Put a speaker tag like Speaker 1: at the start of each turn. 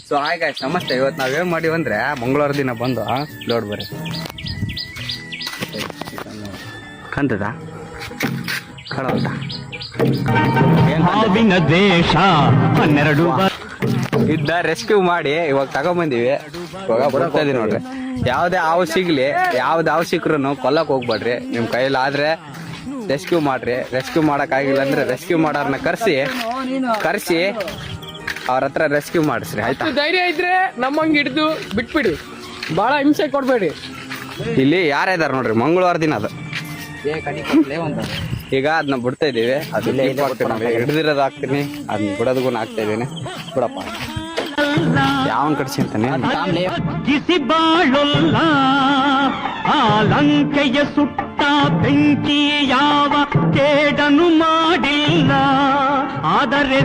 Speaker 1: So hi guys, ನಮಸ್ತೆ. ಇವತ್ತು ನಾವೇನ್ ಮಾಡಿವಿ ಅಂದ್ರೆ ಮಂಗಳವಾರ ದಿನ ಬಂದು ಲೋಡ್ ಬರ್ರಿ ಕಂತದ ಕಳವಲ್ದ
Speaker 2: ದೇಶ 12
Speaker 1: ಇದ್ದ ರೆಸ್ಕ್ಯೂ ಮಾಡಿ ಇವಾಗ ತಗೊಂಬಂದಿವಿ. ಇವಾಗ ಬರ್ತಾ ಇದೀವಿ ನೋಡ್ರಿ. ಯಾವ್ದೇ ಹಾವು ಸಿಗ್ಲಿ, ಯಾವ್ದು ಹಾವು ಸಿಕ್ರು ಕೊಲ್ಲಕ್ ಹೋಗ್ಬೇಡ್ರಿ. ನಿಮ್ ಕೈಯಲ್ಲಿ ಆದ್ರೆ ರೆಸ್ಕ್ಯೂ ಮಾಡ್ರಿ. ರೆಸ್ಕ್ಯೂ ಮಾಡಕ್ ಆಗಿಲ್ಲ ಅಂದ್ರೆ ರೆಸ್ಕ್ಯೂ ಮಾಡೋರ್ನ ಕರ್ಸಿ ಅವ್ರ ಹತ್ರ ರೆಸ್ಕ್ಯೂ ಮಾಡಿಸ್ರಿ, ಆಯ್ತಾ?
Speaker 3: ಧೈರ್ಯ ಇದ್ರೆ ನಮ್ಮಂಗ್ ಹಿಡಿದು ಬಿಟ್ಬಿಡಿ, ಬಹಳ ಹಿಂಸೆ ಕೊಡ್ಬೇಡಿ.
Speaker 1: ಇಲ್ಲಿ ಯಾರಿದಾರ ನೋಡ್ರಿ, ಮಂಗಳವಾರ ದಿನ ಅದು. ಈಗ ಅದನ್ನ ಬಿಡ್ತಾ ಇದೀವಿ. ಅದು ಹಿಡಿದಿರೋದು ಹಾಕ್ತೀನಿ, ಅದನ್ನ ಬಿಡೋದಕ್ಕೂ ಹಾಕ್ತಾ ಇದೀನಿ. ಬಿಡಪ್ಪ, ಯಾವನ್ ಕಡ್ಸಿ ಅಂತಾನೆ
Speaker 2: ಕಿಸಿ ಬಾಳೊಲ್ಲ ಆ ಲಂಕೆಯ ಸುಟ್ಟ ಬೆಂಕಿ ಯಾವ ಕೇಡನು ಮಾಡಿಲ್ಲ, ಆದರೆ